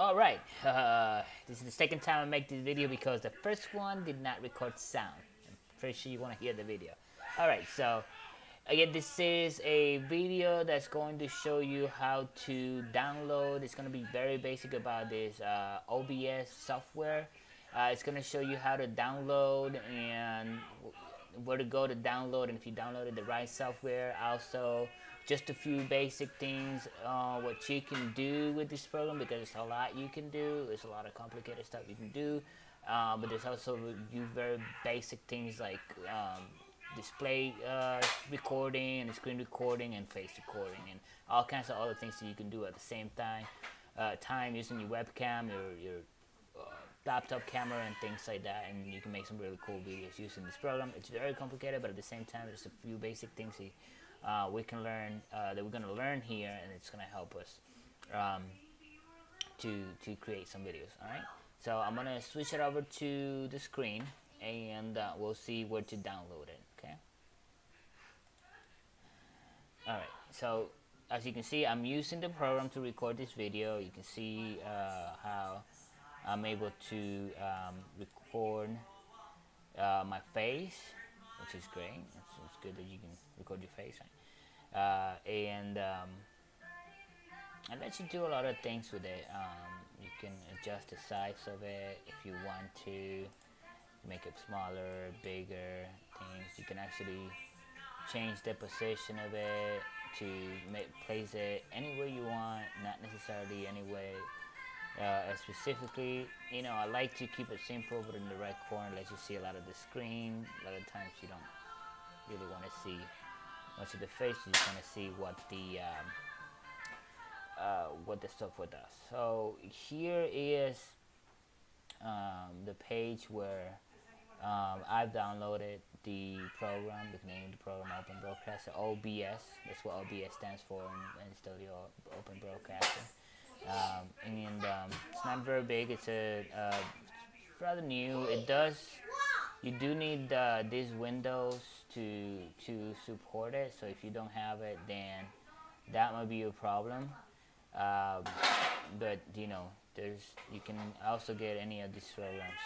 All right, this is the second time I make this video because the first one did not record sound. I'm pretty sure you want to hear the video. All right, so again, this is a video that's going to show you how to download. It's going to be very basic about this OBS software. It's going to show you how to download and where to go to download, and if you downloaded the right software. Also, just a few basic things what you can do with this program, because there's a lot you can do. There's a lot of complicated stuff you can do, but there's also very basic things like display recording and screen recording and face recording and all kinds of other things that you can do at the same time using your webcam, your laptop camera and things like that, and you can make some really cool videos using this program. It's very complicated, but at the same time there's a few basic things we can learn, that we're going to learn here, and it's going to help us to create some videos. Alright, so I'm going to switch it over to the screen, and we'll see where to download it. Okay. Alright, so as you can see, I'm using the program to record this video. You can see how I'm able to record my face, which is great. It's good that you can record your face, right? And it lets you do a lot of things with it. You can adjust the size of it if you want to, make it smaller, bigger, things. You can actually change the position of it to place it anywhere you want, not necessarily anywhere specifically. You know, I like to keep it simple, but in the right corner lets you see a lot of the screen. A lot of times you don't really want to see much of the face. You just want to see what the software does. So here is the page where I've downloaded the program. The name of the program, Open Broadcaster, OBS. That's what OBS stands for in Studio Open Broadcaster. It's not very big. It's rather new. You do need these windows to support it. So if you don't have it, then that might be a problem. But you know, you can also get any of these programs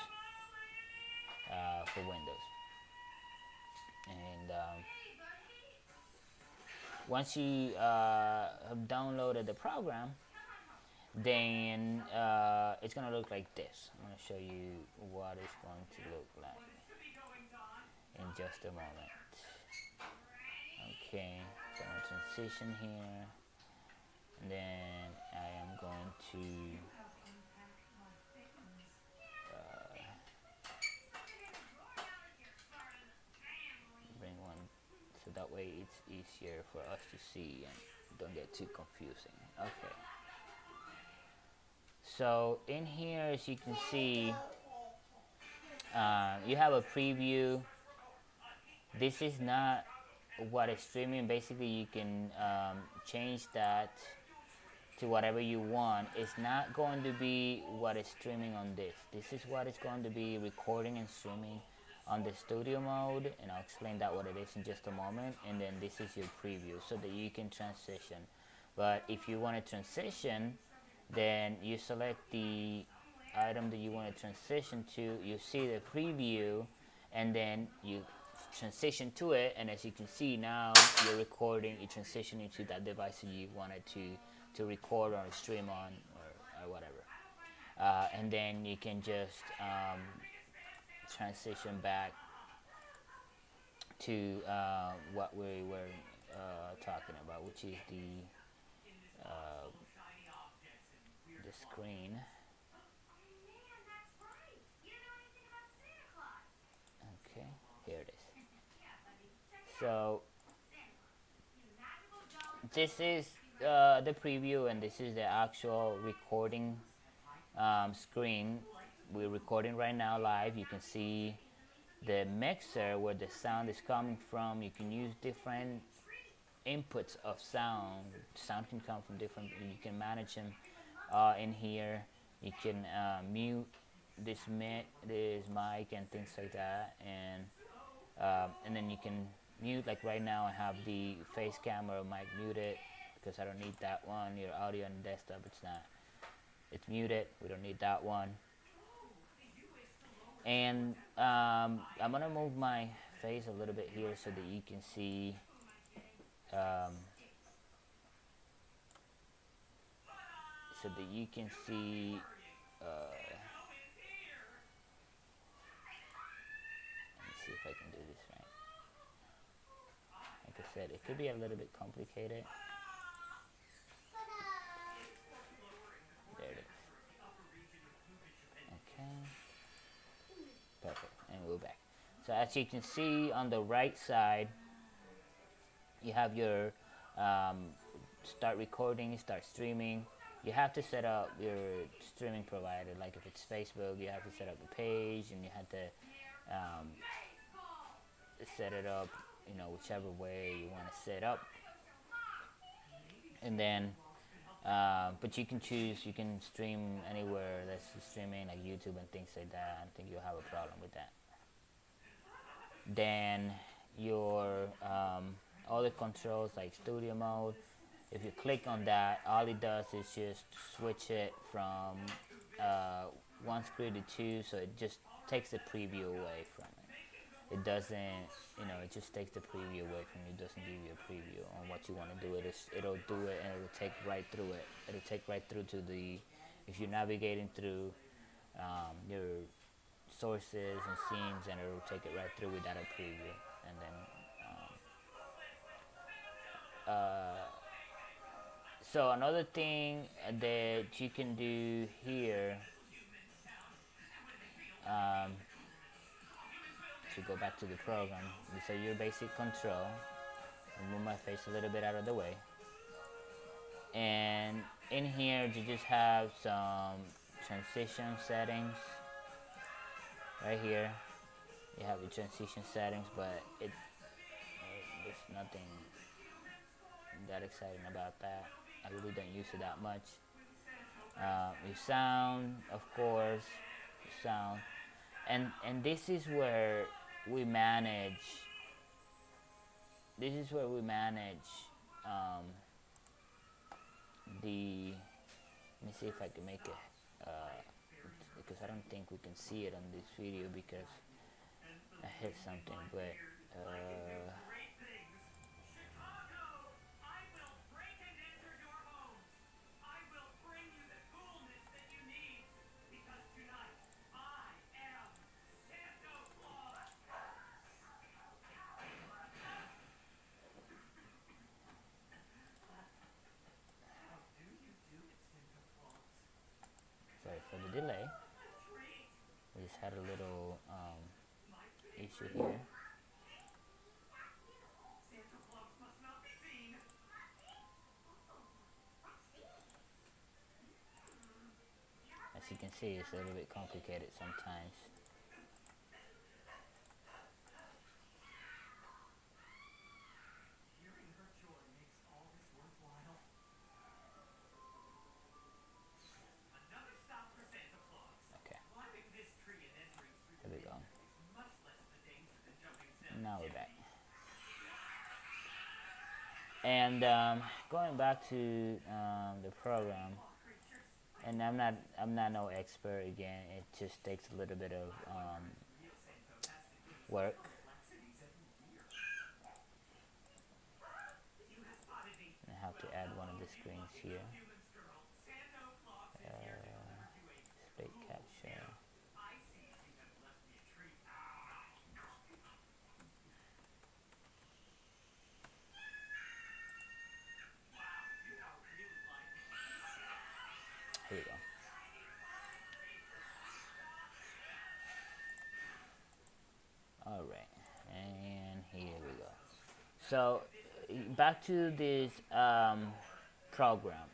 for Windows. And once you have downloaded the program, then it's going to look like this. I'm going to show you what it's going to look like in just a moment. Okay, so I'm going to transition here, and then I am going to bring one, so that way it's easier for us to see and don't get too confusing. Okay. So in here, as you can see, you have a preview. This is not what is streaming. Basically, you can change that to whatever you want. It's not going to be what is streaming on this. This is what is going to be recording and streaming on the studio mode, and I'll explain that what it is in just a moment. And then this is your preview, so that you can transition. But if you want to transition, then you select the item that you want to transition to. You see the preview, and then you transition to it, and as you can see now, you're recording. You transition into that device that you wanted to record or stream on, or whatever. And then you can just transition back to what we were talking about, which is the screen. Okay, here it is. So this is the preview, and this is the actual recording screen. We're recording right now live. You can see the mixer where the sound is coming from. You can use different inputs of sound. Sound can come from different, you can manage them in here. You can mute this mic and things like that, and then you can mute, like right now I have the face camera mic muted because I don't need that one. Your audio on the desktop, mute it. We don't need that one. And I'm gonna move my face a little bit here so that you can see so that you can see let me see if I can do this right. Like I said, it could be a little bit complicated. There it is. Okay. Perfect. And we're back. So as you can see on the right side, you have your start recording, start streaming. You have to set up your streaming provider. Like if it's Facebook, you have to set up the page, and you have to set it up, you know, whichever way you want to set up. And then, but you can choose, you can stream anywhere that's streaming, like YouTube and things like that. I don't think you'll have a problem with that. Then your other controls like studio mode, if you click on that, all it does is just switch it from one screen to two, so it just takes the preview away from it. It doesn't, you know, it just takes the preview away from you. It doesn't give you a preview on what you want to do. It'll do it, and it'll take right through it. It'll take right through to the, if you're navigating through your sources and scenes, and it'll take it right through without a preview. And then so another thing that you can do here, to go back to the program, so your basic control, and move my face a little bit out of the way, and in here you just have some transition settings. Right here you have the transition settings, but there's nothing that exciting about that. I really don't use it that much. Your sound, of course, sound, and this is where we manage. This is where we manage the. Let me see if I can make it, because I don't think we can see it on this video because I hit something, but. Sorry for the delay. We just had a little issue here. As you can see, it's a little bit complicated sometimes. Now we're back. And going back to the program, and I'm not no expert again. It just takes a little bit of work. I have to add one of the screens here. Split capture. Here we go. All right, and here we go. So back to this program.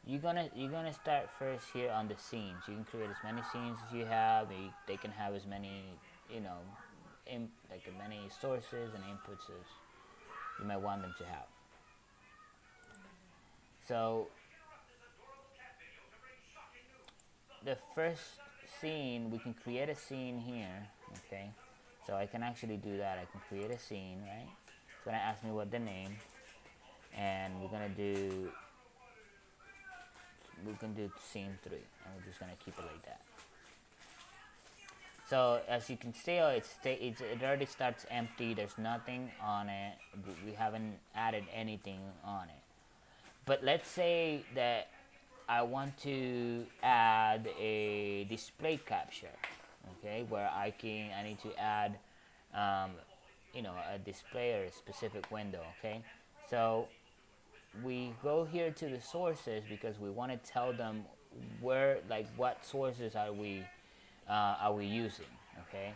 You're gonna start first here on the scenes. You can create as many scenes as you have. They can have as many, you know, like as many sources and inputs as you might want them to have. So the first scene, we can create a scene here, okay? So I can actually do that. I can create a scene, right? It's gonna ask me what the name, and we're gonna do we can do scene 3, and we're just gonna keep it like that. So as you can see, it already starts empty. There's nothing on it. We haven't added anything on it. But let's say that I want to add a display capture, okay, where I need to add, you know, a display or a specific window, okay. So we go here to the sources because we want to tell them where, like, what sources are we using, okay.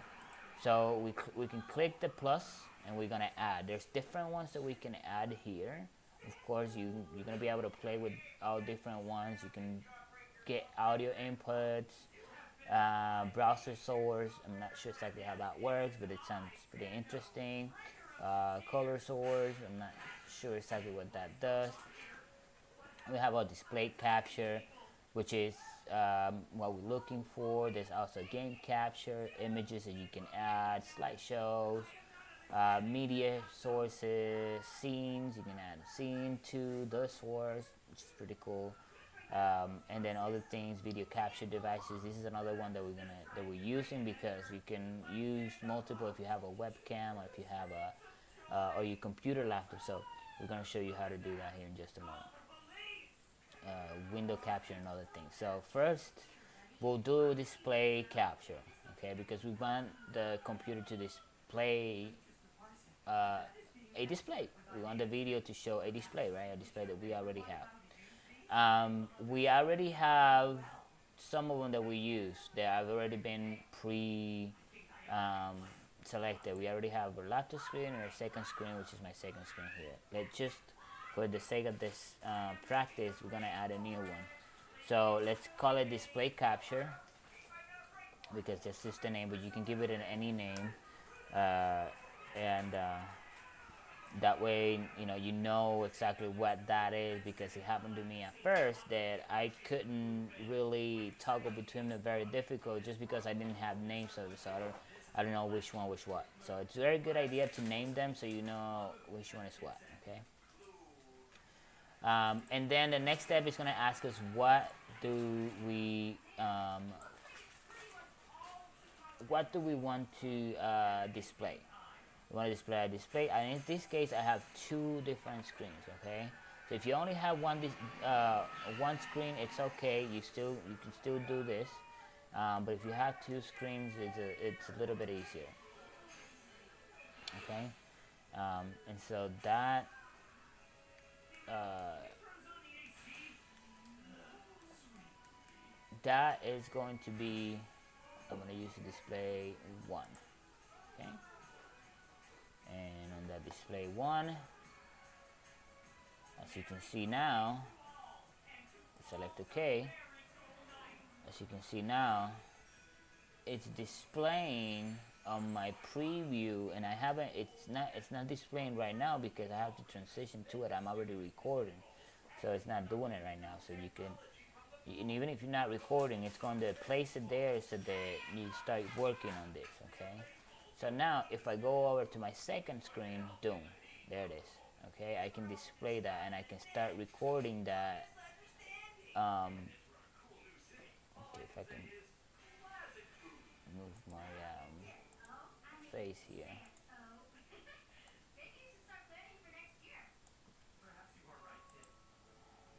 So we can click the plus and we're gonna add. There's different ones that we can add here. Of course, you're gonna be able to play with all different ones. You can get audio inputs, browser source. I'm not sure exactly how that works, but it sounds pretty interesting. Color source. I'm not sure exactly what that does. We have our display capture, which is what we're looking for. There's also game capture, images that you can add, slideshows, media sources, scenes. You can add a scene to the source, which is pretty cool. And then other things, video capture devices. This is another one that we're using because you can use multiple if you have a webcam or if you have a or your computer laptop. So we're gonna show you how to do that here in just a moment. Window capture and other things. So first we'll do display capture, okay, because we want the computer to display a display. We want the video to show a display, right? A display that we already have. We already have some of them that we use that have already been selected. We already have our laptop screen and our second screen, which is my second screen here. Let's just, for the sake of this practice, we're gonna add a new one. So let's call it display capture because that's just the name, but you can give it any name, and that way you know exactly what that is, because it happened to me at first that I couldn't really toggle between them. Very difficult just because I didn't have names of it, so I don't know which one which what. So it's a very good idea to name them so you know which one is what, okay. And then the next step is going to ask us what do we want to display. We want to display a display, and in this case I have two different screens, okay. So if you only have one screen, it's okay. You can still do this, but if you have two screens, it's a little bit easier, okay. And so that that is going to be, I'm going to use the display 1, okay. And on that display 1, as you can see now, select OK. As you can see now, it's displaying on my preview, and it's not displaying right now because I have to transition to it. I'm already recording, so it's not doing it right now. So you can, and even if you're not recording, it's going to place it there so that you start working on this, okay. So now if I go over to my second screen, boom, there it is, okay. I can display that and I can start recording that. Okay, if I can move my face here.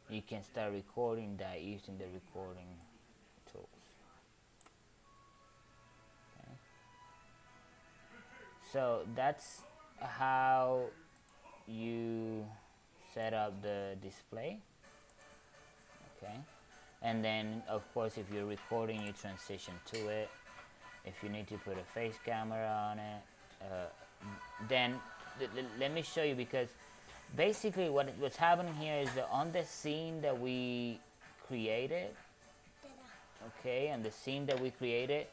You can start recording that using the recording tools. Okay. So that's how you set up the display, okay. And then of course if you're recording, you transition to it. If you need to put a face camera on it, then let me show you, because basically what's happening here is that on the scene that we created, okay, and the scene that we created,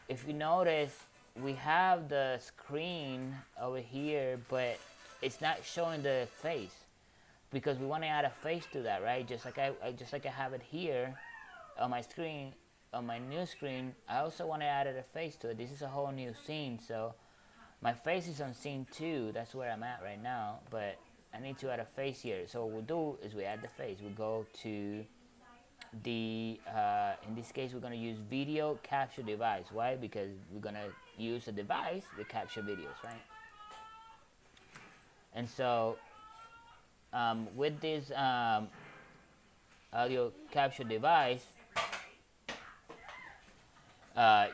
if you notice, we have the screen over here, but it's not showing the face because we want to add a face to that, right? Just like I have it here on my screen, on my new screen. I also want to add a face to it. This is a whole new scene, so my face is on scene 2. That's where I'm at right now, but I need to add a face here. So what we'll do is we add the face. We go to in this case we're going to use video capture device. Why? Because we're going to use a device to capture videos, right? And so with this audio capture device,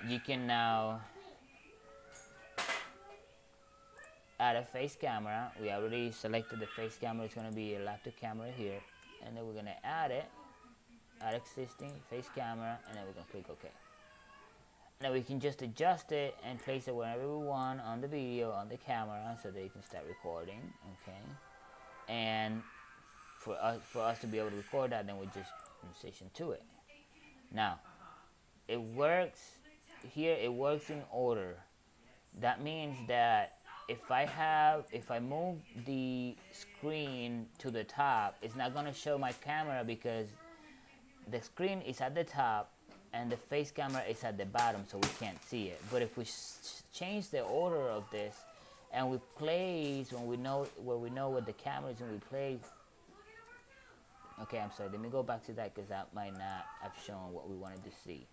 you can now add a face camera. We already selected the face camera. It's going to be a laptop camera here, and then we're going to add it, add existing face camera, and then we're going to click OK. Now we can just adjust it and place it wherever we want on the video, on the camera, so that you can start recording. Okay, and for us to be able to record that, then we just transition to it. Now it works here. It works in order. That means that if I move the screen to the top, it's not going to show my camera because the screen is at the top and the face camera is at the bottom, so we can't see it. But if we change the order of this and we place when we know where the camera is, and we place. Okay, I'm sorry. Let me go back to that because that might not have shown what we wanted to see.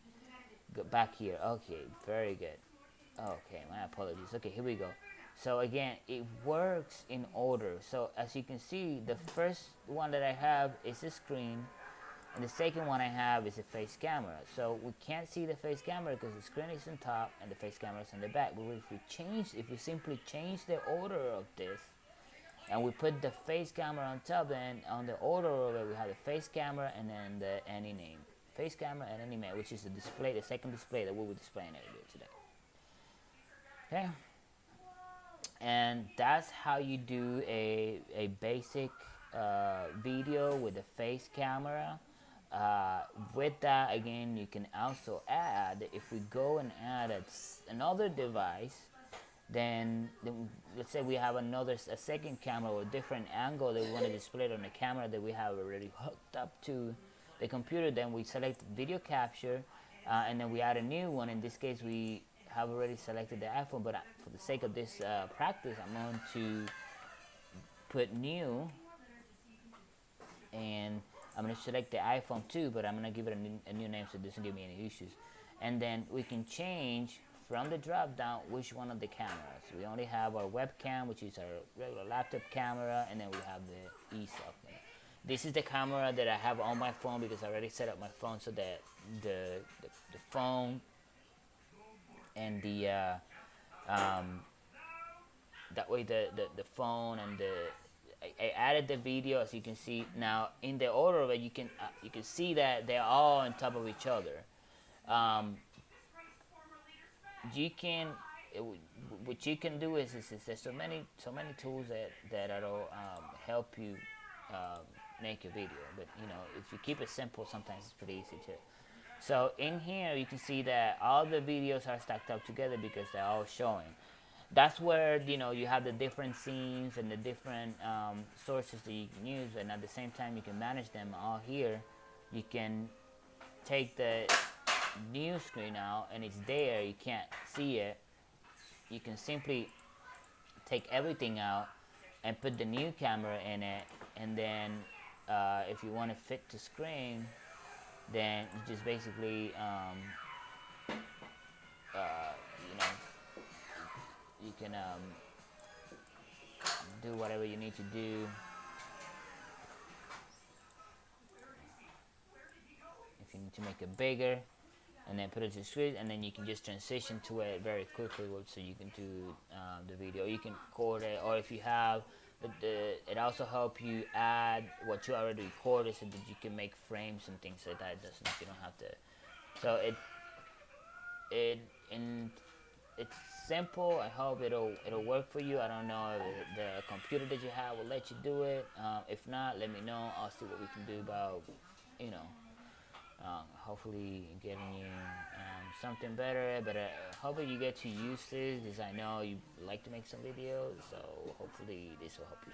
Go back here. Okay, very good. Okay, my apologies. Okay, here we go. So again, it works in order. So as you can see, the first one that I have is a screen, and the second one I have is a face camera. So we can't see the face camera because the screen is on top and the face camera is on the back. But if we simply change the order of this, and we put the face camera on top, then on the order of it, we have the face camera and then the any name. Face camera and any name, which is the display, the second display that we will display in video today. Okay? And that's how you do a basic video with a face camera. With that, again, you can also add, if we go and add another device, then let's say we have a second camera or a different angle that we want to display it on the camera that we have already hooked up to the computer. Then we select video capture, and then we add a new one. In this case, we have already selected the iPhone, but for the sake of this practice, I'm going to put new, and I'm going to select the iPhone 2, but I'm going to give it a new name so it doesn't give me any issues. And then we can change from the drop down which one of the cameras. We only have our webcam, which is our regular laptop camera, and then we have the eSoft. This is the camera that I have on my phone because I already set up my phone so that the phone and the that way the phone and I added the video, as you can see now in the order of it. You can see that they're all on top of each other. What you can do is there's so many tools that'll help you make your video. But if you keep it simple, sometimes it's pretty easy too. So in here you can see that all the videos are stacked up together because they're all showing. That's where you have the different scenes and the different sources that you can use, and at the same time you can manage them all here. You can take the new screen out and it's there, you can't see it. You can simply take everything out and put the new camera in it, and then if you want to fit the screen, then you just basically you can do whatever you need to do. If you need to make it bigger, and then put it to the screen, and then you can just transition to it very quickly, so you can do the video. You can record it, or if you have it also helps you add what you already recorded so that you can make frames and things like that. You don't have to. So it's simple. I hope it'll work for you. I don't know if the computer that you have will let you do it. If not, let me know. I'll see what we can do about hopefully getting you something better. But hopefully you get to use this, because I know you like to make some videos, so hopefully this will help you.